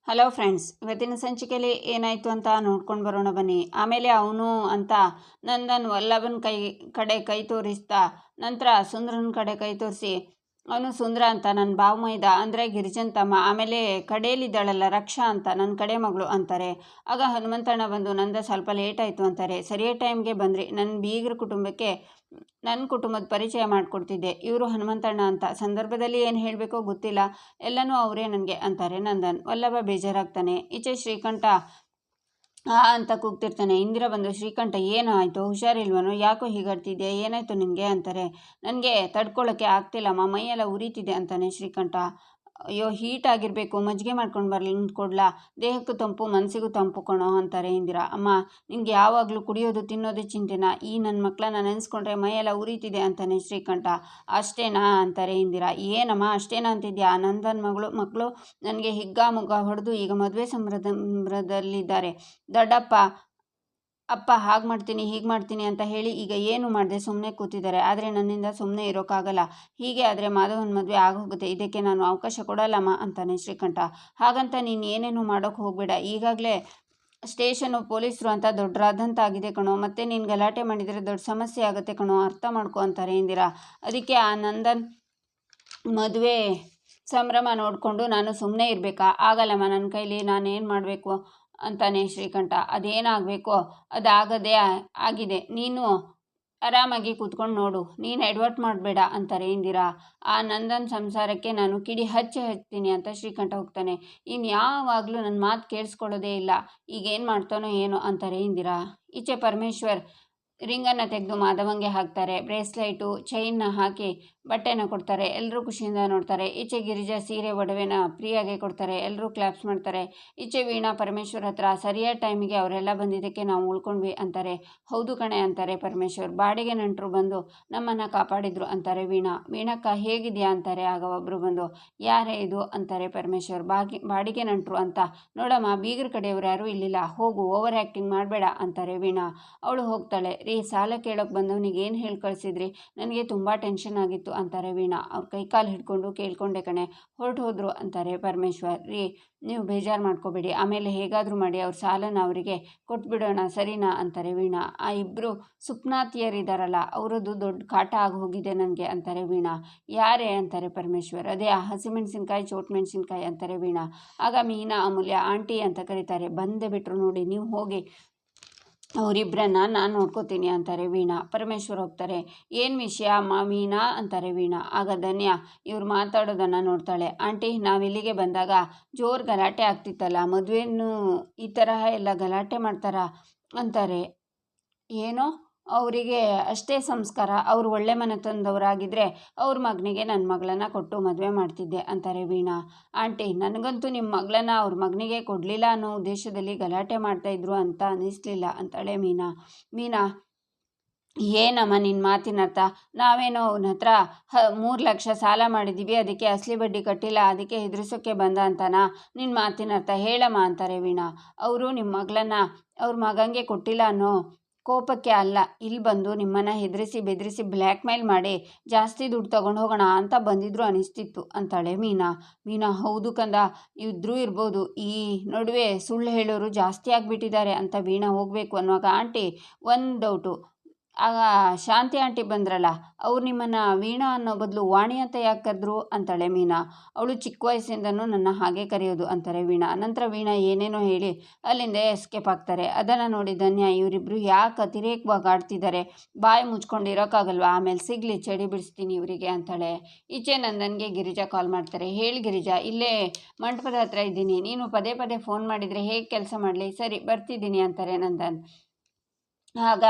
Hello friends, ಇವತ್ತಿನ ಸಂಚಿಕೆಯಲ್ಲಿ ಏನಾಯಿತು ಅಂತ ನೋಡ್ಕೊಂಡು ಬರೋಣ ಬನ್ನಿ. ಆಮೇಲೆ ಅವನು ಅಂತ ನಂದನ್ ವಲ್ಲಭನ ಕಡೆ ಕೈ ತೋರಿಸ್ತಾ ನಂತರ ಸುಂದ್ರನ ಕಡೆ ಕೈ ತೋರಿಸಿ, ಅವನು ಸುಂದ್ರ ಅಂತ ನನ್ನ ಭಾವಮೈದ ಅಂದರೆ ಗಿರಿಜನ್ ತಮ್ಮ, ಆಮೇಲೆ ಕಡೆಯಲ್ಲಿದ್ದಾಳಲ್ಲ ರಕ್ಷಾ ಅಂತ ನನ್ನ ಕಡೆ ಮಗಳು ಅಂತಾರೆ. ಆಗ ಹನುಮಂತಣ್ಣ ಬಂದು ನಂದ ಸ್ವಲ್ಪ ಲೇಟ್ ಆಯಿತು ಅಂತಾರೆ. ಸರಿಯಾದ ಟೈಮ್ಗೆ ಬಂದ್ರಿ, ನನ್ನ ಬೀಗರ ಕುಟುಂಬಕ್ಕೆ ನನ್ನ ಕುಟುಂಬದ ಪರಿಚಯ ಮಾಡಿಕೊಡ್ತಿದ್ದೆ. ಇವರು ಹನುಮಂತಣ್ಣ ಅಂತ. ಸಂದರ್ಭದಲ್ಲಿ ಏನು ಹೇಳಬೇಕೋ ಗೊತ್ತಿಲ್ಲ, ಎಲ್ಲನೂ ಅವರೇ ನನಗೆ ಅಂತಾರೆ ನಂದನ್. ವಲ್ಲಭ ಬೇಜಾರಾಗ್ತಾನೆ. ಈಚೆ ಶ್ರೀಕಂಠ ಅಂತ ಕೂಗ್ತಿರ್ತಾನೆ. ಇಂದಿರಾ ಬಂದು, ಶ್ರೀಕಂಠ ಏನು ಆಯಿತು, ಹುಷಾರಿಲ್ವನೋ, ಯಾಕೋ ಹೀಗಾಡ್ತಿದ್ಯಾ, ಏನಾಯಿತು ನಿನಗೆ ಅಂತಾರೆ. ನನಗೆ ತಡ್ಕೊಳ್ಳೋಕ್ಕೆ ಆಗ್ತಿಲ್ಲಮ್ಮ, ಮೈಯೆಲ್ಲ ಉರಿತಿದೆ ಅಂತಾನೆ ಶ್ರೀಕಂಠ. ಅಯ್ಯೋ ಹೀಟ್ ಆಗಿರಬೇಕು, ಮಜ್ಜಿಗೆ ಮಾಡ್ಕೊಂಡು ಕೊಡ್ಲಾ, ದೇಹಕ್ಕೂ ತಂಪು ಮನಸ್ಸಿಗೂ ತಂಪು ಕಣೋ ಅಂತಾರೆ ಇಂದಿರಾ. ಅಮ್ಮ ನಿಮ್ಗೆ ಯಾವಾಗಲೂ ಕುಡಿಯೋದು ತಿನ್ನೋದೇ ಚಿಂತೆನಾ, ಈ ನನ್ನ ಮಕ್ಕಳನ್ನ ನೆನೆಸ್ಕೊಂಡ್ರೆ ಮೈಯೆಲ್ಲ ಉರಿತಿದೆ ಅಂತಾನೆ ಶ್ರೀಕಂಠ. ಅಷ್ಟೇನಾ ಅಂತಾರೆ ಇಂದಿರಾ. ಏನಮ್ಮ ಅಷ್ಟೇನಾ ಅಂತಿದ್ಯಾ, ನಂದನ್ ಮಕ್ಕಳು ನನಗೆ ಹಿಗ್ಗಾಮುಗ್ಗ ಹೊಡೆದು ಈಗ ಮದುವೆ ಸಂಭ್ರಮದಲ್ಲಿದ್ದಾರೆ. ದೊಡ್ಡಪ್ಪ ಅಪ್ಪ ಹಾಗೆ ಮಾಡ್ತೀನಿ ಹೀಗೆ ಮಾಡ್ತೀನಿ ಅಂತ ಹೇಳಿ ಈಗ ಏನು ಮಾಡಿದೆ ಸುಮ್ಮನೆ ಕೂತಿದ್ದಾರೆ. ಆದರೆ ನನ್ನಿಂದ ಸುಮ್ಮನೆ ಇರೋಕ್ಕಾಗಲ್ಲ. ಹೀಗೆ ಆದರೆ ಮಾಧವನ ಮದುವೆ ಆಗೋಗುತ್ತೆ, ಇದಕ್ಕೆ ನಾನು ಅವಕಾಶ ಕೊಡಲ್ಲಮ್ಮ ಅಂತಾನೆ ಶ್ರೀಕಂಠ. ಹಾಗಂತ ನೀನು ಏನೇನು ಮಾಡೋಕ್ಕೆ ಹೋಗಬೇಡ, ಈಗಾಗಲೇ ಸ್ಟೇಷನು ಪೊಲೀಸರು ಅಂತ ದೊಡ್ಡ ರಾದಂತಾಗಿದೆ ಕಣೋ, ಮತ್ತೆ ನೀನು ಗಲಾಟೆ ಮಾಡಿದರೆ ದೊಡ್ಡ ಸಮಸ್ಯೆ ಆಗುತ್ತೆ ಕಣೋ, ಅರ್ಥ ಮಾಡ್ಕೊ ಅಂತಾರೆ ಇಂದಿರಾ. ಅದಕ್ಕೆ ಆ ನಂದನ್ ಮದುವೆ ಸಂಭ್ರಮ ನೋಡಿಕೊಂಡು ನಾನು ಸುಮ್ಮನೆ ಇರಬೇಕಾ, ಆಗಲ್ಲಮ್ಮ ನನ್ನ ಕೈಲಿ, ನಾನೇನು ಮಾಡಬೇಕು ಅಂತಾನೆ ಶ್ರೀಕಂಠ. ಅದೇನಾಗಬೇಕೋ ಅದಾಗದೇ ಆಗಿದೆ, ನೀನು ಆರಾಮಾಗಿ ಕೂತ್ಕೊಂಡು ನೋಡು, ನೀನು ಎಡವಟ್ ಮಾಡಬೇಡ ಅಂತಾರೆ ಇಂದಿರಾ. ಆ ನಂದನ್ ಸಂಸಾರಕ್ಕೆ ನಾನು ಕಿಡಿ ಹಚ್ತೀನಿ ಅಂತ ಶ್ರೀಕಂಠ ಹೋಗ್ತಾನೆ. ಇನ್ಯಾವಾಗಲೂ ನನ್ನ ಮಾತು ಕೇಳಿಸ್ಕೊಳ್ಳೋದೇ ಇಲ್ಲ, ಈಗೇನು ಮಾಡ್ತಾನೋ ಏನೋ ಅಂತಾರೆ ಇಂದಿರಾ. ಈಚೆ ಪರಮೇಶ್ವರ್ ರಿಂಗನ್ನು ತೆಗೆದು ಮಾಧವಂಗೆ ಹಾಕ್ತಾರೆ. ಬ್ರೇಸ್ಲೈಟು ಚೈನ್ನ ಹಾಕಿ ಬಟ್ಟೆನ ಕೊಡ್ತಾರೆ. ಎಲ್ಲರೂ ಖುಷಿಯಿಂದ ನೋಡ್ತಾರೆ. ಈಚೆ ಗಿರಿಜಾ ಸೀರೆ ಒಡವೆನ ಪ್ರಿಯಾಗೆ ಕೊಡ್ತಾರೆ. ಎಲ್ಲರೂ ಕ್ಲಾಪ್ಸ್ ಮಾಡ್ತಾರೆ. ಈಚೆ ವೀಣಾ ಪರಮೇಶ್ವರ್ ಹತ್ರ, ಸರಿಯಾದ ಟೈಮಿಗೆ ಅವರೆಲ್ಲ ಬಂದಿದ್ದಕ್ಕೆ ನಾವು ಉಳ್ಕೊಂಡ್ವಿ ಅಂತಾರೆ. ಹೌದು ಕಣೆ ಅಂತಾರೆ ಪರಮೇಶ್ವರ್. ಬಾಡಿಗೆ ನೆಂಟರು ಬಂದು ನಮ್ಮನ್ನು ಕಾಪಾಡಿದ್ರು ಅಂತಾರೆ ವೀಣಾ. ವೀಣಕ್ಕ ಹೇಗಿದೆಯಾ ಅಂತಾರೆ. ಆಗ ಒಬ್ಬರು ಬಂದು, ಯಾರೇ ಇದು ಅಂತಾರೆ ಪರಮೇಶ್ವರ್. ಬಾಡಿಗೆ ನೆಂಟರು ಅಂತ ನೋಡಮ್ಮ, ಬೀಗರ ಕಡೆಯವರು ಯಾರೂ ಇಲ್ಲಿಲ್ಲ, ಹೋಗು, ಓವರ್ ಆ್ಯಕ್ಟಿಂಗ್ ಮಾಡಬೇಡ ಅಂತಾರೆ ವೀಣಾ. ಅವಳು ಹೋಗ್ತಾಳೆ. ರೀ, ಸಾಲ ಕೇಳೋಕೆ ಬಂದವನಿಗೆ ಏನು ಹೇಳಿ ಕಳಿಸಿದ್ರಿ, ನನಗೆ ತುಂಬ ಟೆನ್ಷನ್ ಆಗಿತ್ತು ಅಂತಾರೆ ವೀಣಾ. ಅವ್ರ ಕೈಕಾಲು ಹಿಡ್ಕೊಂಡು ಕೇಳ್ಕೊಂಡೆ ಕಣೆ, ಹೊರಟು ಹೋದ್ರು ಅಂತಾರೆ ಪರಮೇಶ್ವರ್. ರೀ, ನೀವು ಬೇಜಾರು ಮಾಡ್ಕೋಬೇಡಿ, ಆಮೇಲೆ ಹೇಗಾದರೂ ಮಾಡಿ ಅವ್ರ ಸಾಲನ ಅವರಿಗೆ ಕೊಟ್ಬಿಡೋಣ ಸರಿನಾ ಅಂತಾರೆ ವೀಣಾ. ಆ ಇಬ್ಬರು ಸುಪ್ನಾತಿಯರಿದ್ದಾರಲ್ಲ, ಅವರದ್ದು ದೊಡ್ಡ ಕಾಟ ಆಗಿ ಹೋಗಿದೆ ನನಗೆ ಅಂತಾರೆ ವೀಣಾ. ಯಾರೇ ಅಂತಾರೆ ಪರಮೇಶ್ವರ್. ಅದೇ ಆ ಹಸಿಮೆಣಸಿನ್ಕಾಯಿ ಚೋಟ್ ಮೆಣಸಿನ್ಕಾಯಿ ಅಂತಾರೆ ವೀಣಾ. ಆಗ ಮೀನಾ ಅಮೂಲ್ಯ ಆಂಟಿ ಅಂತ ಕರೀತಾರೆ. ಬಂದೇ ಬಿಟ್ಟರು ನೋಡಿ, ನೀವು ಹೋಗಿ ಅವರಿಬ್ಬರನ್ನ ನಾನು ನೋಡ್ಕೋತೀನಿ ಅಂತಾರೆ ವೀಣಾ. ಪರಮೇಶ್ವರ್ ಹೋಗ್ತಾರೆ. ಏನು ವಿಷಯ ಅಮ್ಮ ಮೀನಾ ಅಂತಾರೆ ವೀಣಾ. ಆಗ ಧನ್ಯ ಇವ್ರು ಮಾತಾಡೋದನ್ನು ನೋಡ್ತಾಳೆ. ಆಂಟಿ, ನಾವಿಲ್ಲಿಗೆ ಬಂದಾಗ ಜೋರು ಗಲಾಟೆ ಆಗ್ತಿತ್ತಲ್ಲ, ಮದುವೆನೂ ಈ ತರಹ ಎಲ್ಲ ಗಲಾಟೆ ಮಾಡ್ತಾರಾ ಅಂತಾರೆ. ಏನೋ ಅವರಿಗೆ ಅಷ್ಟೇ ಸಂಸ್ಕಾರ, ಅವರು ಒಳ್ಳೆ ಮನೆತನದವರಾಗಿದ್ದರೆ ಅವ್ರ ಮಗನಿಗೆ ನನ್ನ ಮಗಳನ್ನು ಕೊಟ್ಟು ಮದುವೆ ಮಾಡ್ತಿದ್ದೆ ಅಂತಾರೆ ವೀಣಾ. ಆಂಟಿ, ನನಗಂತೂ ನಿಮ್ಮ ಮಗಳನ್ನ ಅವ್ರ ಮಗನಿಗೆ ಕೊಡಲಿಲ್ಲ ಅನ್ನೋ ಉದ್ದೇಶದಲ್ಲಿ ಗಲಾಟೆ ಮಾಡ್ತಾಯಿದ್ರು ಅಂತ ಅನ್ನಿಸ್ಲಿಲ್ಲ ಅಂತಾಳೆ ಮೀನಾ. ಏನಮ್ಮ ನಿನ್ನ ಮಾತಿನ ಅರ್ಥ, ನಾವೇನೋ ಅವನ ಹತ್ರ 3 ಲಕ್ಷ ಸಾಲ ಮಾಡಿದ್ದೀವಿ, ಅದಕ್ಕೆ ಅಸಲಿ ಬಡ್ಡಿ ಕಟ್ಟಿಲ್ಲ, ಅದಕ್ಕೆ ಹೆದರಿಸೋಕ್ಕೆ ಬಂದ ಅಂತನಾ ನಿನ್ನ ಮಾತಿನ ಅರ್ಥ, ಹೇಳಮ್ಮ ಅಂತಾರೆ ವೀಣಾ. ಅವರು ನಿಮ್ಮ ಮಗಳನ್ನ ಅವ್ರ ಮಗಂಗೆ ಕೊಟ್ಟಿಲ್ಲ ಅನ್ನೋ ಕೋಪಕ್ಕೆ ಅಲ್ಲ, ಇಲ್ಲಿ ಬಂದು ನಿಮ್ಮನ್ನು ಹೆದರಿಸಿ ಬೆದರಿಸಿ ಬ್ಲ್ಯಾಕ್ ಮೇಲ್ ಮಾಡಿ ಜಾಸ್ತಿ ದುಡ್ಡು ತಗೊಂಡು ಹೋಗೋಣ ಅಂತ ಬಂದಿದ್ರು ಅನಿಸ್ತಿತ್ತು ಅಂತಾಳೆ ಮೀನಾ. ಹೌದು ಕಂದ, ಇದ್ರೂ ಇರ್ಬೋದು, ಈ ನಡುವೆ ಸುಳ್ಳು ಹೇಳೋರು ಜಾಸ್ತಿ ಆಗಿಬಿಟ್ಟಿದ್ದಾರೆ ಅಂತ ವೀಣಾ ಹೋಗಬೇಕು ಅನ್ನುವಾಗ, ಆಂಟಿ ಒಂದು ಡೌಟು, ಆಗ ಶಾಂತಿ ಆಂಟಿ ಬಂದ್ರಲ್ಲ, ಅವ್ರು ನಿಮ್ಮನ್ನು ವೀಣಾ ಅನ್ನೋ ಬದಲು ವಾಣಿ ಅಂತ ಯಾಕೆ ಕರೆದ್ರು ಅಂತಾಳೆ ಮೀನಾ. ಅವಳು ಚಿಕ್ಕ ವಯಸ್ಸಿಂದನೂ ನನ್ನ ಹಾಗೆ ಕರೆಯೋದು ಅಂತಾರೆ ವೀಣಾ. ನಂತರ ವೀಣಾ ಏನೇನೋ ಹೇಳಿ ಅಲ್ಲಿಂದ ಎಸ್ಕೇಪ್ ಆಗ್ತಾರೆ. ಅದನ್ನು ನೋಡಿ ಧನ್ಯ, ಇವರಿಬ್ಬರು ಯಾಕೆ ಅತಿರೇಕವಾಗಿ ಆಡ್ತಿದ್ದಾರೆ, ಬಾಯಿ ಮುಚ್ಕೊಂಡಿರೋಕ್ಕಾಗಲ್ವಾ, ಆಮೇಲೆ ಸಿಗಲಿ ಚಡಿ ಬಿಡಿಸ್ತೀನಿ ಇವರಿಗೆ ಅಂತಾಳೆ. ಈಚೆ ನಂದನ್ಗೆ ಗಿರಿಜಾ ಕಾಲ್ ಮಾಡ್ತಾರೆ. ಹೇಳಿ ಗಿರಿಜಾ, ಇಲ್ಲೇ ಮಂಟಪದ ಹತ್ರ ಇದ್ದೀನಿ, ನೀನು ಪದೇ ಪದೇ ಫೋನ್ ಮಾಡಿದರೆ ಹೇಗೆ ಕೆಲಸ ಮಾಡಲಿ, ಸರಿ ಬರ್ತಿದ್ದೀನಿ ಅಂತಾರೆ ನಂದನ್. ಆಗ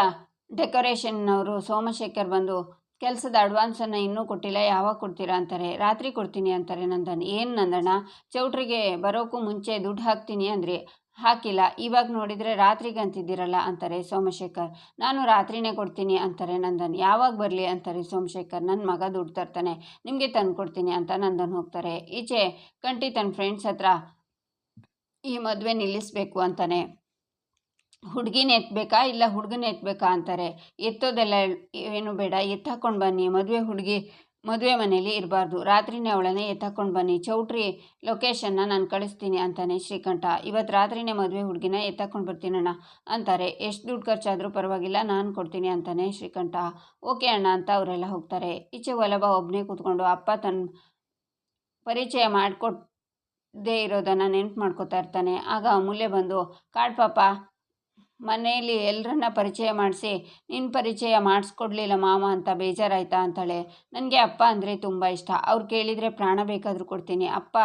ಡೆಕೋರೇಷನ್ನವರು ಸೋಮಶೇಖರ್ ಬಂದು, ಕೆಲಸದ ಅಡ್ವಾನ್ಸನ್ನು ಇನ್ನೂ ಕೊಟ್ಟಿಲ್ಲ, ಯಾವಾಗ ಕೊಡ್ತೀರಾ ಅಂತಾರೆ. ರಾತ್ರಿ ಕೊಡ್ತೀನಿ ಅಂತಾರೆ ನಂದನ್. ಏನು ನಂದಣ್ಣ, ಚೌಟ್ರಿಗೆ ಬರೋಕ್ಕೂ ಮುಂಚೆ ದುಡ್ಡು ಹಾಕ್ತೀನಿ ಅಂದ್ರಿ, ಹಾಕಿಲ್ಲ, ಇವಾಗ ನೋಡಿದರೆ ರಾತ್ರಿಗೆ ಅಂತಿದ್ದೀರಲ್ಲ ಅಂತಾರೆ ಸೋಮಶೇಖರ್. ನಾನು ರಾತ್ರಿನೇ ಕೊಡ್ತೀನಿ ಅಂತಾರೆ ನಂದನ್. ಯಾವಾಗ ಬರಲಿ ಅಂತಾರೆ ಸೋಮಶೇಖರ್. ನನ್ನ ಮಗ ದುಡ್ಡು ತರ್ತಾನೆ, ನಿಮಗೆ ತಂದು ಕೊಡ್ತೀನಿ ಅಂತ ನಂದನ್ ಹೋಗ್ತಾರೆ. ಈಚೆ ಕಂಟಿ ತನ್ನ ಫ್ರೆಂಡ್ಸ್ ಹತ್ರ ಈ ಮದುವೆ ನಿಲ್ಲಿಸಬೇಕು ಅಂತಾನೆ. ಹುಡುಗಿನ ಎತ್ತಬೇಕಾ ಇಲ್ಲ ಹುಡುಗನ ಎತ್ತಬೇಕಾ ಅಂತಾರೆ. ಎತ್ತೋದೆಲ್ಲ ಏನು ಬೇಡ, ಎತ್ತಾಕೊಂಡು ಬನ್ನಿ, ಮದುವೆ ಹುಡುಗಿ ಮದುವೆ ಮನೇಲಿ ಇರಬಾರ್ದು, ರಾತ್ರಿನೇ ಅವಳನ್ನೇ ಎತ್ತಾಕೊಂಡು ಬನ್ನಿ, ಚೌಟ್ರಿ ಲೊಕೇಶನ್ನ ನಾನು ಕಳಿಸ್ತೀನಿ ಅಂತಾನೆ ಶ್ರೀಕಂಠ. ಇವತ್ತು ರಾತ್ರಿನೇ ಮದುವೆ ಹುಡುಗಿನ ಎತ್ತಾಕೊಂಡು ಬರ್ತೀನಣ್ಣ ಅಂತಾರೆ. ಎಷ್ಟು ದುಡ್ಡು ಖರ್ಚಾದರೂ ಪರವಾಗಿಲ್ಲ, ನಾನು ಕೊಡ್ತೀನಿ ಅಂತಾನೆ ಶ್ರೀಕಂಠ. ಓಕೆ ಅಣ್ಣ ಅಂತ ಅವರೆಲ್ಲ ಹೋಗ್ತಾರೆ. ಈಚೆ ವಲ್ಲಭ ಒಬ್ಬನೇ ಕೂತ್ಕೊಂಡು ಅಪ್ಪ ತನ್ನ ಪರಿಚಯ ಮಾಡಿಕೊಡದೇ ಇರೋದನ್ನು ನೆನ್ಪು ಮಾಡ್ಕೋತಾ ಇರ್ತಾನೆ. ಆಗ ಅಮೂಲ್ಯ ಬಂದು, ಕಾಡ್ ಪಾಪ, ಮನೆಯಲ್ಲಿ ಎಲ್ಲರನ್ನ ಪರಿಚಯ ಮಾಡಿಸಿ ನಿನ್ನ ಪರಿಚಯ ಮಾಡಿಸ್ಕೊಡ್ಲಿಲ್ಲ ಮಾವ ಅಂತ ಬೇಜಾರಾಯ್ತಾ ಅಂತಾಳೆ. ನನಗೆ ಅಪ್ಪ ಅಂದರೆ ತುಂಬ ಇಷ್ಟ, ಅವ್ರು ಕೇಳಿದರೆ ಪ್ರಾಣ ಬೇಕಾದರೂ ಕೊಡ್ತೀನಿ. ಅಪ್ಪ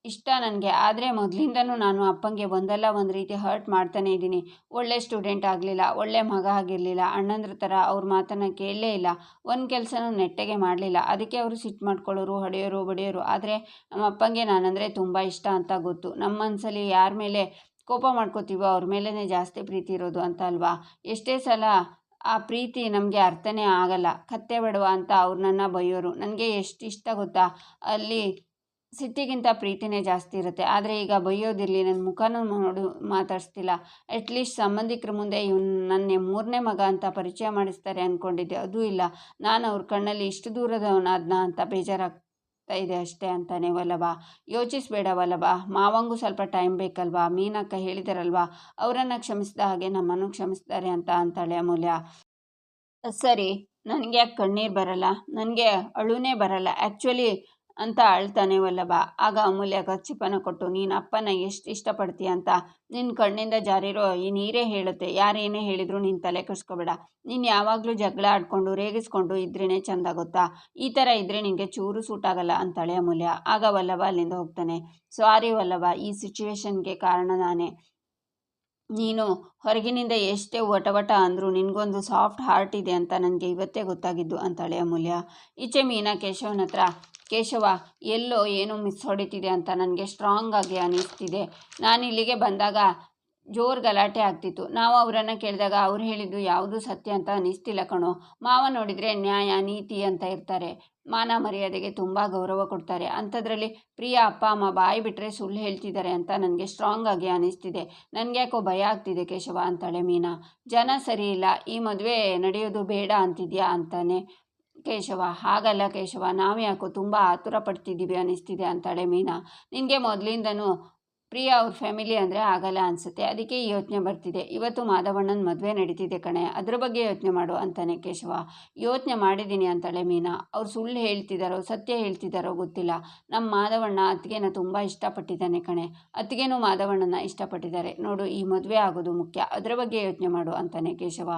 ಇಷ್ಟ ನನಗೆ, ಆದರೆ ಮೊದಲಿಂದನೂ ನಾನು ಅಪ್ಪಂಗೆ ಒಂದಲ್ಲ ಒಂದು ರೀತಿ ಹರ್ಟ್ ಮಾಡ್ತಾನೇ ಇದ್ದೀನಿ. ಒಳ್ಳೆ ಸ್ಟೂಡೆಂಟ್ ಆಗಲಿಲ್ಲ, ಒಳ್ಳೆ ಮಗ ಆಗಿರಲಿಲ್ಲ, ಅಣ್ಣಂದ್ರ ಥರ ಅವ್ರ ಮಾತನ್ನು ಕೇಳಲೇ ಇಲ್ಲ, ಒಂದು ಕೆಲಸನೂ ನೆಟ್ಟಗೆ ಮಾಡಲಿಲ್ಲ. ಅದಕ್ಕೆ ಅವರು ಸಿಟ್ಟು ಮಾಡ್ಕೊಳ್ಳೋರು, ಹೊಡೆಯೋರು, ಬಡಿಯೋರು. ಆದರೆ ನಮ್ಮ ಅಪ್ಪಂಗೆ ನಾನಂದರೆ ತುಂಬ ಇಷ್ಟ ಅಂತ ಗೊತ್ತು. ನಮ್ಮ ಮನಸ್ಸಲ್ಲಿ ಯಾರ ಮೇಲೆ ಕೋಪ ಮಾಡ್ಕೋತೀವೋ ಅವ್ರ ಮೇಲೇ ಜಾಸ್ತಿ ಪ್ರೀತಿ ಇರೋದು ಅಂತ ಅಲ್ವಾ. ಎಷ್ಟೇ ಸಲ ಆ ಪ್ರೀತಿ ನಮಗೆ ಅರ್ಥನೇ ಆಗಲ್ಲ. ಕತ್ತೆ ಬಡವ ಅಂತ ಅವ್ರು ನನ್ನ ಬೈಯೋರು. ನನಗೆ ಎಷ್ಟು ಇಷ್ಟ ಗೊತ್ತಾ, ಅಲ್ಲಿ ಸಿಟ್ಟಿಗಿಂತ ಪ್ರೀತಿನೇ ಜಾಸ್ತಿ ಇರುತ್ತೆ. ಆದರೆ ಈಗ ಬೈಯೋದಿರಲಿ, ನನ್ನ ಮುಖನೂ ನೋಡು ಮಾತಾಡಿಸ್ತಿಲ್ಲ. ಅಟ್ಲೀಸ್ಟ್ ಸಂಬಂಧಿಕರ ಮುಂದೆ ಇವ್ನು ನನ್ನ ಮೂರನೇ ಮಗ ಅಂತ ಪರಿಚಯ ಮಾಡಿಸ್ತಾರೆ ಅಂದ್ಕೊಂಡಿದ್ದೆ, ಅದೂ ಇಲ್ಲ. ನಾನು ಅವ್ರ ಕಣ್ಣಲ್ಲಿ ಇಷ್ಟು ದೂರದವನಾದ್ನ ಅಂತ ಬೇಜಾರಾಗ್ತಾ ಇದೆ ಅಷ್ಟೇ ಅಂತಾನೆ ವಲ್ಲಭ. ಯೋಚಿಸ್ಬೇಡ ವಲ್ಲಭ, ಮಾವಂಗೂ ಸ್ವಲ್ಪ ಟೈಮ್ ಬೇಕಲ್ವಾ, ಮೀನಕ್ಕ ಹೇಳಿದಾರಲ್ವಾ, ಅವರನ್ನು ಕ್ಷಮಿಸಿದ ಹಾಗೆ ನಮ್ಮನ್ನು ಕ್ಷಮಿಸ್ತಾರೆ ಅಂತ ಅಂತಾಳೆ ಅಮೂಲ್ಯ. ಸರಿ, ನನಗೆ ಯಾಕೆ ಕಣ್ಣೀರು ಬರಲ್ಲ, ನನಗೆ ಅಳುನೇ ಬರಲ್ಲ ಆ್ಯಕ್ಚುಲಿ ಅಂತ ಅಳ್ತಾನೆ ವಲ್ಲಭ. ಆಗ ಅಮೂಲ್ಯ ಗಚ್ಚಿಪನ ಕೊಟ್ಟು, ನೀನು ಅಪ್ಪನ ಎಷ್ಟು ಇಷ್ಟಪಡ್ತೀಯ ಅಂತ ನಿನ್ನ ಕಣ್ಣಿಂದ ಜಾರಿರೋ ಈ ನೀರೇ ಹೇಳುತ್ತೆ. ಯಾರೇನೇ ಹೇಳಿದ್ರು ನೀನು ತಲೆ ಕೆಡಿಸ್ಕೋಬೇಡ. ನೀನು ಯಾವಾಗಲೂ ಜಗಳ ಆಡ್ಕೊಂಡು ರೇಗಿಸ್ಕೊಂಡು ಇದ್ರೇ ಚೆಂದ ಗೊತ್ತಾ, ಈ ಥರ ಇದ್ದರೆ ನಿನಗೆ ಚೂರು ಸೂಟ್ ಆಗಲ್ಲ ಅಂತಾಳೆ ಅಮೂಲ್ಯ. ಆಗ ವಲ್ಲಭ ಅಲ್ಲಿಂದ ಹೋಗ್ತಾನೆ. ಸಾರಿ ವಲ್ಲಭ, ಈ ಸಿಚುವೇಶನ್ಗೆ ಕಾರಣ ನಾನೇ. ನೀನು ಹೊರಗಿನಿಂದ ಎಷ್ಟೇ ವಟ ಅಂದರೂ ನಿನಗೊಂದು ಸಾಫ್ಟ್ ಹಾರ್ಟ್ ಇದೆ ಅಂತ ನನಗೆ ಇವತ್ತೇ ಗೊತ್ತಾಗಿದ್ದು ಅಂತಾಳೆ ಅಮೂಲ್ಯ. ಈಚೆ ಮೀನಾ ಕೇಶವನ ಹತ್ರ, ಕೇಶವ, ಎಲ್ಲೋ ಏನೋ ಮಿಸ್ ಹೊಡಿತಿದೆ ಅಂತ ನನಗೆ ಸ್ಟ್ರಾಂಗ್ ಆಗಿ ಅನ್ನಿಸ್ತಿದೆ. ನಾನು ಇಲ್ಲಿಗೆ ಬಂದಾಗ ಜೋರು ಗಲಾಟೆ ಆಗ್ತಿತ್ತು. ನಾವು ಅವರನ್ನು ಕೇಳಿದಾಗ ಅವ್ರು ಹೇಳಿದ್ದು ಯಾವುದೂ ಸತ್ಯ ಅಂತ ಅನ್ನಿಸ್ತಿಲ್ಲ ಕಣೋ. ಮಾವ ನೋಡಿದರೆ ನ್ಯಾಯ ನೀತಿ ಅಂತ ಇರ್ತಾರೆ, ಮಾನ ಮರ್ಯಾದೆಗೆ ತುಂಬ ಗೌರವ ಕೊಡ್ತಾರೆ. ಅಂಥದ್ರಲ್ಲಿ ಪ್ರಿಯ ಅಪ್ಪ ಅಮ್ಮ ಬಾಯಿ ಬಿಟ್ಟರೆ ಸುಳ್ಳು ಹೇಳ್ತಿದ್ದಾರೆ ಅಂತ ನನಗೆ ಸ್ಟ್ರಾಂಗ್ ಆಗಿ ಅನ್ನಿಸ್ತಿದೆ. ನನಗೆ ಯಾಕೋ ಭಯ ಆಗ್ತಿದೆ ಕೇಶವ ಅಂತಾಳೆ ಮೀನಾ. ಜನ ಸರಿ ಇಲ್ಲ, ಈ ಮದುವೆ ನಡೆಯೋದು ಬೇಡ ಅಂತಿದ್ಯಾ ಅಂತಾನೆ ಕೇಶವ. ಹಾಗಲ್ಲ ಕೇಶವ, ನಾವು ಯಾಕೋ ತುಂಬ ಆತುರ ಪಡ್ತಿದ್ದೀವಿ ಅನ್ನಿಸ್ತಿದೆ ಅಂತಾಳೆ ಮೀನಾ. ನಿನಗೆ ಮೊದಲಿಂದನೂ ಪ್ರಿಯಾ ಅವ್ರ ಫ್ಯಾಮಿಲಿ ಅಂದರೆ ಆಗಲ್ಲ ಅನಿಸುತ್ತೆ, ಅದಕ್ಕೆ ಈ ಯೋಚನೆ ಬರ್ತಿದೆ. ಇವತ್ತು ಮಾಧವಣ್ಣನ ಮದುವೆ ನಡೀತಿದೆ ಕಣೆ, ಅದ್ರ ಬಗ್ಗೆ ಯೋಚನೆ ಮಾಡು ಅಂತಾನೆ ಕೇಶವ. ಯೋಚನೆ ಮಾಡಿದ್ದೀನಿ ಅಂತಾಳೆ ಮೀನಾ. ಅವ್ರು ಸುಳ್ಳು ಹೇಳ್ತಿದ್ದಾರೋ ಸತ್ಯ ಹೇಳ್ತಿದ್ದಾರೋ ಗೊತ್ತಿಲ್ಲ. ನಮ್ಮ ಮಾಧವಣ್ಣ ಅತ್ತಿಗೆನ ತುಂಬ ಇಷ್ಟಪಟ್ಟಿದ್ದಾನೆ ಕಣೆ, ಅತ್ತಿಗೆನೂ ಮಾಧವಣ್ಣನ ಇಷ್ಟಪಟ್ಟಿದ್ದಾರೆ ನೋಡು. ಈ ಮದುವೆ ಆಗೋದು ಮುಖ್ಯ, ಅದರ ಬಗ್ಗೆ ಯೋಚನೆ ಮಾಡು ಅಂತಾನೆ ಕೇಶವ.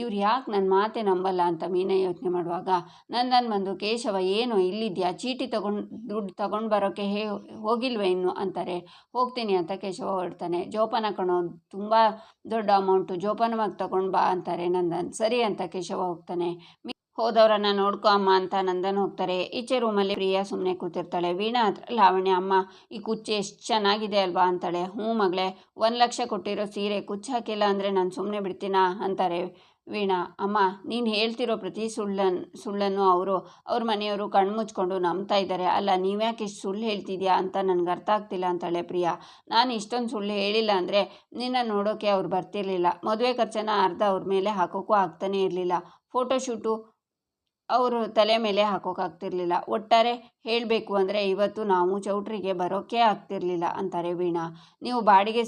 ಇವ್ರು ಯಾಕೆ ನನ್ನ ಮಾತೆ ನಂಬಲ್ಲ ಅಂತ ಮೀನಾ ಯೋಚನೆ ಮಾಡುವಾಗ ನಂದನ್ ಬಂದು, ಕೇಶವ ಏನು ಇಲ್ಲಿದ್ಯಾ, ಚೀಟಿ ದುಡ್ಡು ತಗೊಂಡು ಬರೋಕ್ಕೆ ಹೋಗಿಲ್ವ ಇನ್ನು ಅಂತಾರೆ. ಹೋಗ್ತೀನಿ ಅಂತ ಕೇಶವ ಹೊರಡ್ತಾನೆ. ಜೋಪಾನ ಕಣೋ, ತುಂಬ ದೊಡ್ಡ ಅಮೌಂಟು, ಜೋಪಾನವಾಗಿ ತಗೊಂಡು ಬಾ ಅಂತಾರೆ ನಂದನ್. ಸರಿ ಅಂತ ಕೇಶವ ಹೋಗ್ತಾನೆ. ಹೋದವರನ್ನು ನೋಡ್ಕೊ ಅಮ್ಮ ಅಂತ ನಂದನ್ ಹೋಗ್ತಾರೆ. ಈಚೆ ರೂಮಲ್ಲಿ ಪ್ರಿಯಾ ಸುಮ್ಮನೆ ಕೂತಿರ್ತಾಳೆ. ವೀಣಾ ಹತ್ರ ಲಾವಣ್ಯ, ಅಮ್ಮ ಈ ಕುಚ್ಚು ಎಷ್ಟು ಚೆನ್ನಾಗಿದೆ ಅಲ್ವಾ ಅಂತಾಳೆ. ಹ್ಞೂ ಮಗಳೇ, 1,00,000 ಕೊಟ್ಟಿರೋ ಸೀರೆ ಕುಚ್ಚು ಹಾಕಿಲ್ಲ ಅಂದರೆ ನಾನು ಸುಮ್ಮನೆ ಬಿಡ್ತೀನಾ ಅಂತಾರೆ ವೀಣಾ. ಅಮ್ಮ, ನೀನು ಹೇಳ್ತಿರೋ ಪ್ರತಿ ಸುಳ್ಳನ್ನು ಅವ್ರ ಮನೆಯವರು ಕಣ್ಮುಚ್ಕೊಂಡು ನಂಬ್ತಾ ಇದ್ದಾರೆ. ಅಲ್ಲ, ನೀವ್ಯಾಕೆ ಇಷ್ಟು ಸುಳ್ಳು ಹೇಳ್ತಿದ್ಯಾ ಅಂತ ನನಗೆ ಅರ್ಥ ಆಗ್ತಿಲ್ಲ ಅಂತಾಳೆ ಪ್ರಿಯಾ. ನಾನು ಇಷ್ಟೊಂದು ಸುಳ್ಳು ಹೇಳಿಲ್ಲ ಅಂದರೆ ನಿನ್ನ ನೋಡೋಕ್ಕೆ ಅವ್ರು ಬರ್ತಿರ್ಲಿಲ್ಲ, ಮದುವೆ ಖರ್ಚನ್ನು ಅರ್ಧ ಅವ್ರ ಮೇಲೆ ಹಾಕೋಕ್ಕೂ ಆಗ್ತಾನೇ ಇರಲಿಲ್ಲ, ಫೋಟೋಶೂಟು ಅವರು ತಲೆ ಮೇಲೆ ಹಾಕೋಕ್ಕಾಗ್ತಿರ್ಲಿಲ್ಲ. ಒಟ್ಟಾರೆ ಹೇಳಬೇಕು ಅಂದರೆ ಇವತ್ತು ನಾವು ಚೌಟ್ರಿಗೆ ಬರೋಕ್ಕೆ ಆಗ್ತಿರ್ಲಿಲ್ಲ ಅಂತಾರೆ ವೀಣಾ. ನೀವು ಬಾಡಿಗೆ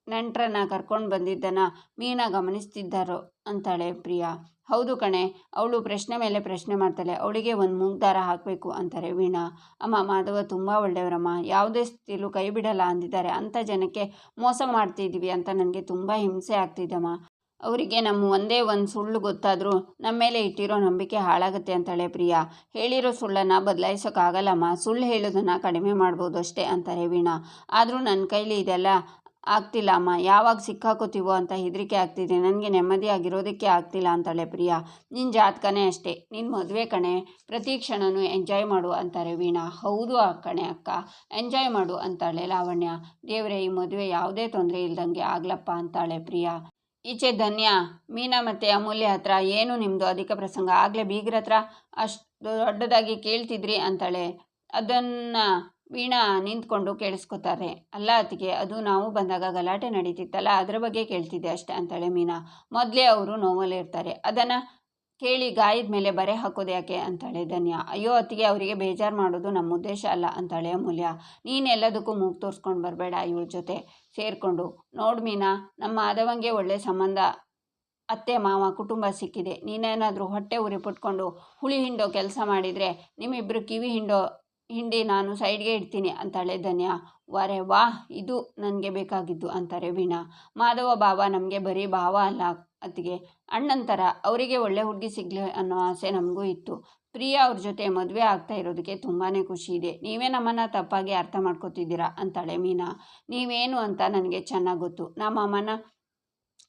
ನೆಂಟ್ರನ್ನ ಕರ್ಕೊಂಡು ಬಂದಿದ್ದನ್ನು ಮೀನಾ ಗಮನಿಸ್ತಿದ್ದಾರೋ ಅಂತಾಳೆ ಪ್ರಿಯಾ. ಹೌದು ಕಣೆ, ಅವಳು ಪ್ರಶ್ನೆ ಮೇಲೆ ಪ್ರಶ್ನೆ ಮಾಡ್ತಾಳೆ, ಅವಳಿಗೆ ಒಂದು ಮೂಗ್ದಾರ ಹಾಕಬೇಕು ಅಂತಾರೆ ವೀಣಾ. ಅಮ್ಮ, ಮಾಧವ ತುಂಬ ಒಳ್ಳೆಯವರಮ್ಮ, ಯಾವುದೇ ಸ್ಥಿತಿಲೂ ಕೈ ಬಿಡಲ್ಲ ಅಂದಿದ್ದಾರೆ. ಅಂಥ ಜನಕ್ಕೆ ಮೋಸ ಮಾಡ್ತಿದ್ದೀವಿ ಅಂತ ನನಗೆ ತುಂಬ ಹಿಂಸೆ ಆಗ್ತಿದ್ದಮ್ಮ. ಅವರಿಗೆ ನಮ್ಮ ಒಂದೇ ಒಂದು ಸುಳ್ಳು ಗೊತ್ತಾದರೂ ನಮ್ಮ ಮೇಲೆ ಇಟ್ಟಿರೋ ನಂಬಿಕೆ ಹಾಳಾಗುತ್ತೆ ಅಂತಾಳೆ ಪ್ರಿಯಾ. ಹೇಳಿರೋ ಸುಳ್ಳನ್ನು ಬದಲಾಯಿಸೋಕ್ಕಾಗಲ್ಲಮ್ಮ, ಸುಳ್ಳು ಹೇಳೋದನ್ನು ಕಡಿಮೆ ಮಾಡ್ಬೋದು ಅಷ್ಟೇ ಅಂತಾರೆ ವೀಣಾ. ಆದರೂ ನನ್ನ ಕೈಲಿ ಇದೆಲ್ಲ ಆಗ್ತಿಲ್ಲ ಅಮ್ಮ, ಯಾವಾಗ ಸಿಕ್ಕಾಕೋತೀವೋ ಅಂತ ಹೆದರಿಕೆ ಆಗ್ತಿದೆ, ನನಗೆ ನೆಮ್ಮದಿಯಾಗಿರೋದಕ್ಕೆ ಆಗ್ತಿಲ್ಲ ಅಂತಾಳೆ ಪ್ರಿಯಾ. ನಿನ್ನ ಜಾತಕನೇ ಅಷ್ಟೇ, ನಿನ್ನ ಮದುವೆ ಕಣೆ, ಪ್ರತಿ ಕ್ಷಣನೂ ಎಂಜಾಯ್ ಮಾಡು ಅಂತಾರೆ ವೀಣಾ. ಹೌದು ಕಣೆ ಅಕ್ಕ, ಎಂಜಾಯ್ ಮಾಡು ಅಂತಾಳೆ ಲಾವಣ್ಯ. ದೇವರೇ, ಈ ಮದುವೆ ಯಾವುದೇ ತೊಂದರೆ ಇಲ್ದಂಗೆ ಆಗ್ಲಪ್ಪ ಅಂತಾಳೆ ಪ್ರಿಯಾ. ಈಚೆ ಧನ್ಯ ಮೀನಾ ಮತ್ತು ಅಮೂಲ್ಯ ಹತ್ರ, ಏನು ನಿಮ್ಮದು ಅಧಿಕ ಪ್ರಸಂಗ, ಆಗಲೇ ಬೀಗ್ರ ಹತ್ರ ಅಷ್ಟು ದೊಡ್ಡದಾಗಿ ಕೇಳ್ತಿದ್ರಿ ಅಂತಾಳೆ. ಅದನ್ನು ವೀಣಾ ನಿಂತ್ಕೊಂಡು ಕೇಳಿಸ್ಕೊತಾರೆ. ಅಲ್ಲ ಅತ್ತಿಗೆ, ಅದು ನಾವು ಬಂದಾಗ ಗಲಾಟೆ ನಡೀತಿತ್ತಲ್ಲ, ಅದರ ಬಗ್ಗೆ ಕೇಳ್ತಿದ್ದೆ ಅಷ್ಟೇ ಅಂತಾಳೆ ಮೀನಾ. ಮೊದಲೇ ಅವರು ನೋವಲ್ಲಿರ್ತಾರೆ, ಅದನ್ನು ಕೇಳಿ ಗಾಯದ ಮೇಲೆ ಬರೆ ಹಾಕೋದು ಯಾಕೆ ಅಂತಾಳೆ ಧನ್ಯ. ಅಯ್ಯೋ ಅತ್ತಿಗೆ, ಅವರಿಗೆ ಬೇಜಾರು ಮಾಡೋದು ನಮ್ಮ ಉದ್ದೇಶ ಅಲ್ಲ ಅಂತಾಳೆ ಅಮೂಲ್ಯ. ನೀನೆಲ್ಲದಕ್ಕೂ ಮೂಗು ತೋರಿಸ್ಕೊಂಡು ಬರಬೇಡ ಇವಳ ಜೊತೆ ಸೇರಿಕೊಂಡು. ನೋಡು ಮೀನಾ, ನಮ್ಮ ಮಾಧವಂಗೆ ಒಳ್ಳೆ ಸಂಬಂಧ, ಅತ್ತೆ ಮಾವ ಕುಟುಂಬ ಸಿಕ್ಕಿದೆ. ನೀನೇನಾದರೂ ಹೊಟ್ಟೆ ಉರಿ ಪಟ್ಕೊಂಡು ಹುಳಿ ಹಿಂಡೋ ಕೆಲಸ ಮಾಡಿದರೆ ನಿಮ್ಮಿಬ್ಬರು ಕಿವಿ ಹಿಂಡಿ ನಾನು ಸೈಡ್ಗೆ ಇಡ್ತೀನಿ ಅಂತಾಳೆ ಧನ್ಯ. ವಾರೆ ವಾಹ್, ಇದು ನನಗೆ ಬೇಕಾಗಿದ್ದು ಅಂತಾರೆ ವೀಣಾ. ಮಾಧವ ಭಾವ ನಮಗೆ ಬರೀ ಭಾವ ಅಲ್ಲ ಅತ್ತಿಗೆ, ಅಣ್ಣಂತರ. ಅವರಿಗೆ ಒಳ್ಳೆ ಹುಡುಗಿ ಸಿಗಲಿ ಅನ್ನೋ ಆಸೆ ನಮಗೂ ಇತ್ತು. ಪ್ರಿಯಾ ಅವ್ರ ಜೊತೆ ಮದುವೆ ಆಗ್ತಾ ಇರೋದಕ್ಕೆ ತುಂಬಾ ಖುಷಿ ಇದೆ. ನೀವೇ ನಮ್ಮನ್ನು ತಪ್ಪಾಗಿ ಅರ್ಥ ಮಾಡ್ಕೋತಿದ್ದೀರಾ ಅಂತಾಳೆ ಮೀನಾ. ನೀವೇನು ಅಂತ ನನಗೆ ಚೆನ್ನಾಗಿ ಗೊತ್ತು. ನಮ್ಮ ಅಮ್ಮನ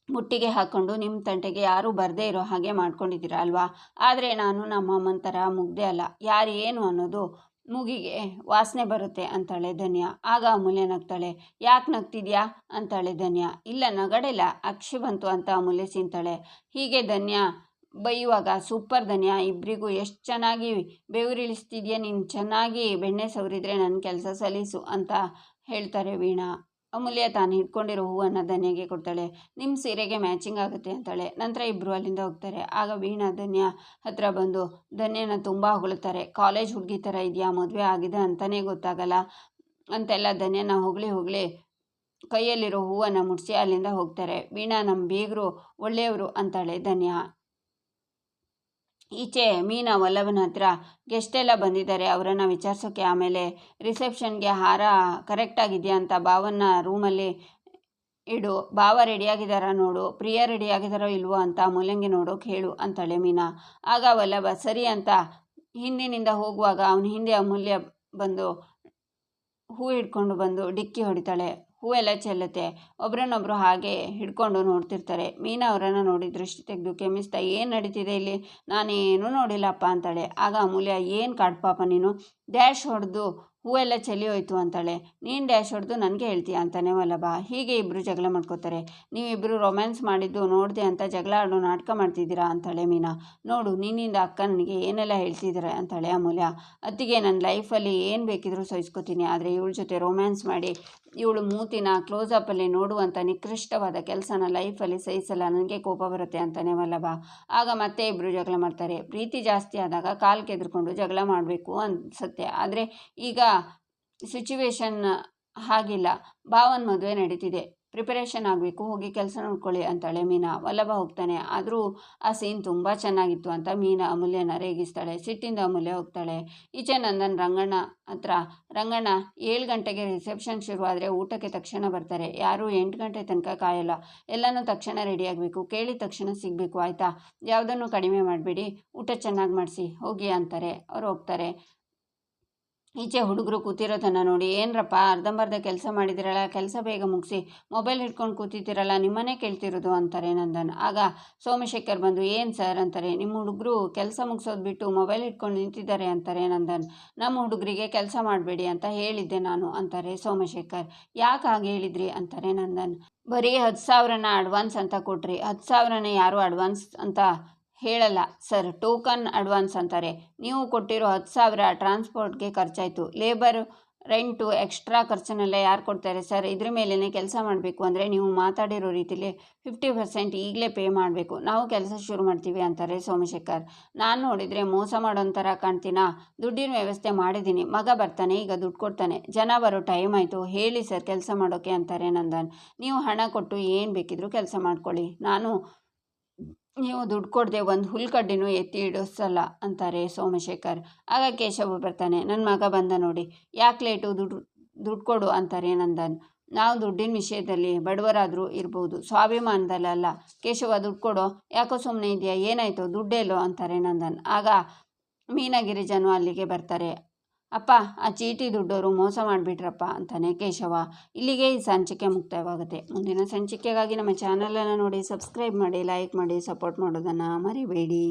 ಮುಟ್ಟಿಗೆ ಹಾಕ್ಕೊಂಡು ನಿಮ್ಮ ತಂಟೆಗೆ ಯಾರೂ ಬರದೇ ಇರೋ ಹಾಗೆ ಮಾಡ್ಕೊಂಡಿದ್ದೀರಾ ಅಲ್ವಾ. ಆದರೆ ನಾನು ನಮ್ಮ ಅಮ್ಮನ ಥರ ಮುಗ್ದೆ ಅಲ್ಲ. ಯಾರು ಏನು ಅನ್ನೋದು ಮೂಗಿಗೆ ವಾಸನೆ ಬರುತ್ತೆ ಅಂತಾಳೆ ಧನ್ಯ. ಆಗ ಅಮೂಲ್ಯ ನಗ್ತಾಳೆ. ಯಾಕೆ ನಗ್ತಿದ್ಯಾ ಅಂತಾಳೆ ಧನ್ಯ. ಇಲ್ಲ, ನಗಡೆಲ್ಲ ಅಕ್ಷಿ ಬಂತು ಅಂತ ಅಮೂಲ್ಯ ಸಿಂತಾಳೆ. ಹೀಗೆ ಧನ್ಯ ಬೈಯುವಾಗ, ಸೂಪರ್ ಧನ್ಯ, ಇಬ್ಬರಿಗೂ ಎಷ್ಟು ಚೆನ್ನಾಗಿ ಬೆವರಿಳಿಸ್ತಿದ್ಯಾ ನೀನು, ಚೆನ್ನಾಗಿ ಬೆಣ್ಣೆ ಸವರಿದ್ರೆ ನನ್ನ ಕೆಲಸ ಸಲೀಸು ಅಂತ ಹೇಳ್ತಾರೆ ವೀಣಾ. ಅಮೂಲ್ಯ ತಾನು ಹಿಡ್ಕೊಂಡಿರೋ ಹೂವನ್ನು ಧನ್ಯಗೆ ಕೊಡ್ತಾಳೆ. ನಿಮ್ಮ ಸೀರೆಗೆ ಮ್ಯಾಚಿಂಗ್ ಆಗುತ್ತೆ ಅಂತಾಳೆ. ನಂತರ ಇಬ್ಬರು ಅಲ್ಲಿಂದ ಹೋಗ್ತಾರೆ. ಆಗ ವೀಣಾ ಧನ್ಯ ಹತ್ರ ಬಂದು ಧನ್ಯನ ತುಂಬ ಹೊಗಳುತ್ತಾರೆ. ಕಾಲೇಜ್ ಹುಡುಗಿ ಥರ ಇದೆಯಾ, ಮದುವೆ ಆಗಿದೆ ಅಂತಲೇ ಗೊತ್ತಾಗಲ್ಲ ಅಂತೆಲ್ಲ ಧನ್ಯನ ಹೊಗಳಿ ಕೈಯಲ್ಲಿರೋ ಹೂವನ್ನು ಮುಡಿಸಿ ಅಲ್ಲಿಂದ ಹೋಗ್ತಾರೆ. ವೀಣಾ, ನಮ್ಮ ಬೀಗರು ಒಳ್ಳೆಯವರು ಅಂತಾಳೆ ಧನ್ಯ. ಈಚೆ ಮೀನಾ ವಲ್ಲಭನ ಹತ್ರ ಗೆಸ್ಟ್ ಎಲ್ಲ ಬಂದಿದ್ದಾರೆ, ಅವರನ್ನು ವಿಚಾರಿಸೋಕ್ಕೆ. ಆಮೇಲೆ ರಿಸೆಪ್ಷನ್ಗೆ ಹಾರ ಕರೆಕ್ಟಾಗಿದೆಯಾ ಅಂತ ಭಾವನ ರೂಮಲ್ಲಿ ಇಡು. ಭಾವ ರೆಡಿಯಾಗಿದ್ದಾರಾ ನೋಡು, ಪ್ರಿಯಾ ರೆಡಿಯಾಗಿದ್ದಾರೋ ಇಲ್ವೋ ಅಂತ ಅಮೂಲ್ಯಂಗೆ ನೋಡೋಕೆ ಹೇಳು ಅಂತಾಳೆ ಮೀನಾ. ಆಗ ವಲ್ಲಭ ಸರಿ ಅಂತ ಹಿಂದಿನಿಂದ ಹೋಗುವಾಗ ಅವನ ಹಿಂದೆ ಅಮೂಲ್ಯ ಬಂದು ಹೂ ಹಿಡ್ಕೊಂಡು ಬಂದು ಡಿಕ್ಕಿ ಹೊಡಿತಾಳೆ. ಹೂವೆಲ್ಲ ಚೆಲ್ಲುತ್ತೆ. ಒಬ್ರನ್ನೊಬ್ರು ಹಾಗೆ ಹಿಡ್ಕೊಂಡು ನೋಡ್ತಿರ್ತಾರೆ. ಮೀನಾ ಅವರನ್ನು ನೋಡಿ ದೃಷ್ಟಿ ತೆಗೆದು ಕೆಮ್ಮಿಸ್ತಾ, ಏನು ನಡೀತಿದೆ ಇಲ್ಲಿ, ನಾನೇನೂ ನೋಡಿಲ್ಲಪ್ಪ ಅಂತಾಳೆ. ಆಗ ಅಮೂಲ್ಯ, ಏನು ಕಾಡ್ಪಾಪ ನೀನು, ಡ್ಯಾಶ್ ಹೊಡೆದು ಹೂವೆಲ್ಲ ಚೆಲ್ಲಿ ಹೋಯ್ತು ಅಂತಾಳೆ. ನೀನು ಡ್ಯಾಶ್ ಹೊಡೆದು ನನಗೆ ಹೇಳ್ತೀಯ ಅಂತಾನೆ ವಲ್ಲಭ. ಹೀಗೆ ಇಬ್ಬರು ಜಗಳ ಮಾಡ್ಕೋತಾರೆ. ನೀವಿಬ್ಬರು ರೊಮ್ಯಾನ್ಸ್ ಮಾಡಿದ್ದು ನೋಡಿದೆ ಅಂತ ಜಗಳ ಆಡೋ ನಾಟಕ ಮಾಡ್ತಿದ್ದೀರಾ ಅಂತಾಳೆ ಮೀನಾ. ನೋಡು, ನಿನ್ನಿಂದ ಅಕ್ಕ ನನಗೆ ಏನೆಲ್ಲ ಹೇಳ್ತಿದ್ದಾರೆ ಅಂತಾಳೆ ಅಮೂಲ್ಯ. ಅತ್ತಿಗೆ, ನನ್ನ ಲೈಫಲ್ಲಿ ಏನು ಬೇಕಿದ್ರೂ ಸಹಿಸ್ಕೋತೀನಿ, ಆದರೆ ಇವಳ ಜೊತೆ ರೊಮ್ಯಾನ್ಸ್ ಮಾಡಿ ಇವಳು ಮೂತಿನ ಕ್ಲೋಸಪ್ಪಲ್ಲಿ ನೋಡುವಂಥ ನಿಕೃಷ್ಟವಾದ ಕೆಲಸನ ಲೈಫಲ್ಲಿ ಸಹಿಸಲ್ಲ, ನನಗೆ ಕೋಪ ಬರುತ್ತೆ ಅಂತಾನೆ ವಲ್ಲಭ. ಆಗ ಮತ್ತೆ ಇಬ್ಬರು ಜಗಳ ಮಾಡ್ತಾರೆ. ಪ್ರೀತಿ ಜಾಸ್ತಿ ಆದಾಗ ಕಾಲು ಕೆದ್ರಕೊಂಡು ಜಗಳ ಮಾಡಬೇಕು ಅನಿಸುತ್ತೆ, ಆದರೆ ಈಗ ಸಿಚುವೇಶನ್ ಹಾಗಿಲ್ಲ. ಭಾವನ ಮದುವೆ ನಡೀತಿದೆ, ಪ್ರಿಪರೇಷನ್ ಆಗಬೇಕು, ಹೋಗಿ ಕೆಲಸ ನೋಡ್ಕೊಳ್ಳಿ ಅಂತಾಳೆ ಮೀನಾ. ವಲ್ಲಭ ಹೋಗ್ತಾನೆ. ಆದರೂ ಆ ಸೀನ್ ತುಂಬ ಚೆನ್ನಾಗಿತ್ತು ಅಂತ ಮೀನಾ ಅಮೂಲ್ಯನ ರೇಗಿಸ್ತಾಳೆ. ಸಿಟ್ಟಿಂದ ಅಮೂಲ್ಯ ಹೋಗ್ತಾಳೆ. ಈಚೆ ನಂದನ್ ರಂಗಣ್ಣ ಹತ್ರ. ರಂಗಣ್ಣ, 7 ಗಂಟೆಗೆ ರಿಸೆಪ್ಷನ್ ಶುರುವಾದರೆ ಊಟಕ್ಕೆ ತಕ್ಷಣ ಬರ್ತಾರೆ, ಯಾರು 8 ಗಂಟೆ ತನಕ ಕಾಯಲ್ಲ. ಎಲ್ಲನೂ ತಕ್ಷಣ ರೆಡಿಯಾಗಬೇಕು, ಕೇಳಿದ ತಕ್ಷಣ ಸಿಗಬೇಕು, ಆಯಿತಾ. ಯಾವುದನ್ನು ಕಡಿಮೆ ಮಾಡಬೇಡಿ, ಊಟ ಚೆನ್ನಾಗಿ ಮಾಡಿಸಿ ಹೋಗಿ ಅಂತಾರೆ. ಅವ್ರು ಹೋಗ್ತಾರೆ. ಈಚೆ ಹುಡುಗರು ಕೂತಿರೋದನ್ನು ನೋಡಿ, ಏನರಪ್ಪ ಅರ್ಧಂಬರ್ಧ ಕೆಲಸ ಮಾಡಿದಿರಲ್ಲ, ಕೆಲಸ ಬೇಗ ಮುಗಿಸಿ ಮೊಬೈಲ್ ಹಿಡ್ಕೊಂಡು ಕೂತಿದ್ದೀರಲ್ಲ, ನಿಮ್ಮನ್ನೇ ಕೇಳ್ತಿರೋದು ಅಂತಾರೆ ನಂದನ್. ಆಗ ಸೋಮಶೇಖರ್ ಬಂದು, ಏನು ಸರ್ ಅಂತಾರೆ. ನಿಮ್ಮ ಹುಡುಗರು ಕೆಲಸ ಮುಗಿಸೋದು ಬಿಟ್ಟು ಮೊಬೈಲ್ ಹಿಡ್ಕೊಂಡು ನಿಂತಿದ್ದಾರೆ ಅಂತಾರೆ ನಂದನ್. ನಮ್ಮ ಹುಡುಗರಿಗೆ ಕೆಲಸ ಮಾಡಬೇಡಿ ಅಂತ ಹೇಳಿದ್ದೆ ನಾನು ಅಂತಾರೆ ಸೋಮಶೇಖರ್. ಯಾಕೆ ಹಾಗೆ ಹೇಳಿದ್ರಿ ಅಂತಾರೆ ನಂದನ್. ಬರೀ 10,000ನ ಅಡ್ವಾನ್ಸ್ ಅಂತ ಕೊಟ್ರಿ. 10,000ನ ಯಾರು ಅಡ್ವಾನ್ಸ್ ಅಂತ ಹೇಳಲ್ಲ ಸರ್, ಟೋಕನ್ ಅಡ್ವಾನ್ಸ್ ಅಂತಾರೆ. ನೀವು ಕೊಟ್ಟಿರೋ 10,000 ಟ್ರಾನ್ಸ್ಪೋರ್ಟ್ಗೆ ಖರ್ಚಾಯಿತು, ಲೇಬರ್ ರೆಂಟು ಎಕ್ಸ್ಟ್ರಾ ಖರ್ಚನ್ನೆಲ್ಲ ಯಾರು ಕೊಡ್ತಾರೆ ಸರ್. ಇದ್ರ ಮೇಲೇ ಕೆಲಸ ಮಾಡಬೇಕು ಅಂದರೆ ನೀವು ಮಾತಾಡಿರೋ ರೀತಿಲಿ 50% ಈಗಲೇ ಪೇ ಮಾಡಬೇಕು, ನಾವು ಕೆಲಸ ಶುರು ಮಾಡ್ತೀವಿ ಅಂತಾರೆ ಸೋಮಶೇಖರ್. ನಾನು ನೋಡಿದರೆ ಮೋಸ ಮಾಡೋಂಥರ ಕಾಣ್ತೀನಾ, ದುಡ್ಡಿನ ವ್ಯವಸ್ಥೆ ಮಾಡಿದ್ದೀನಿ, ಮಗ ಬರ್ತಾನೆ, ಈಗ ದುಡ್ಡು ಕೊಡ್ತಾನೆ, ಜನ ಬರೋ ಟೈಮ್ ಆಯಿತು, ಹೇಳಿ ಸರ್ ಕೆಲಸ ಮಾಡೋಕ್ಕೆ ಅಂತಾರೆ ನಂದನ್. ನೀವು ಹಣ ಕೊಟ್ಟು ಏನು ಬೇಕಿದ್ರೂ ಕೆಲಸ ಮಾಡ್ಕೊಳ್ಳಿ, ನೀವು ದುಡ್ಡು ಕೊಡದೆ ಒಂದು ಹುಲ್ಕಡ್ಡಿನೂ ಎತ್ತಿ ಇಡಿಸಲ್ಲ ಅಂತಾರೆ ಸೋಮಶೇಖರ್. ಆಗ ಕೇಶವ ಬರ್ತಾನೆ. ನನ್ನ ಮಗ ಬಂದ ನೋಡಿ, ಯಾಕೆ ಲೇಟು, ದುಡ್ಡು ಕೊಡು ಅಂತಾರೆ ನಂದನ್. ನಾವು ದುಡ್ಡಿನ ವಿಷಯದಲ್ಲಿ ಬಡವರಾದರೂ ಇರ್ಬೋದು, ಸ್ವಾಭಿಮಾನದಲ್ಲ. ಕೇಶವ, ದುಡ್ಡು ಕೊಡೋ, ಯಾಕೋ ಸುಮ್ಮನೆ ಇದೆಯಾ, ಏನಾಯಿತು, ದುಡ್ಡೇಲೋ ಅಂತಾರೆ ನಂದನ್. ಆಗ ಮೀನಾ ಗಿರಿಜನು ಅಲ್ಲಿಗೆ ಬರ್ತಾರೆ. ಅಪ್ಪ, ಆ ಚೀಟಿ ದುಡ್ಡವರು ಮೋಸ ಮಾಡಿಬಿಟ್ರಪ್ಪ ಅಂತಾನೆ ಕೇಶವ. ಇಲ್ಲಿಗೆ ಈ ಸಂಚಿಕೆ ಮುಕ್ತಾಯವಾಗುತ್ತೆ. ಮುಂದಿನ ಸಂಚಿಕೆಗಾಗಿ ನಮ್ಮ ಚಾನಲನ್ನು ನೋಡಿ, ಸಬ್ಸ್ಕ್ರೈಬ್ ಮಾಡಿ, ಲೈಕ್ ಮಾಡಿ, ಸಪೋರ್ಟ್ ಮಾಡೋದನ್ನು ಮರಿಬೇಡಿ.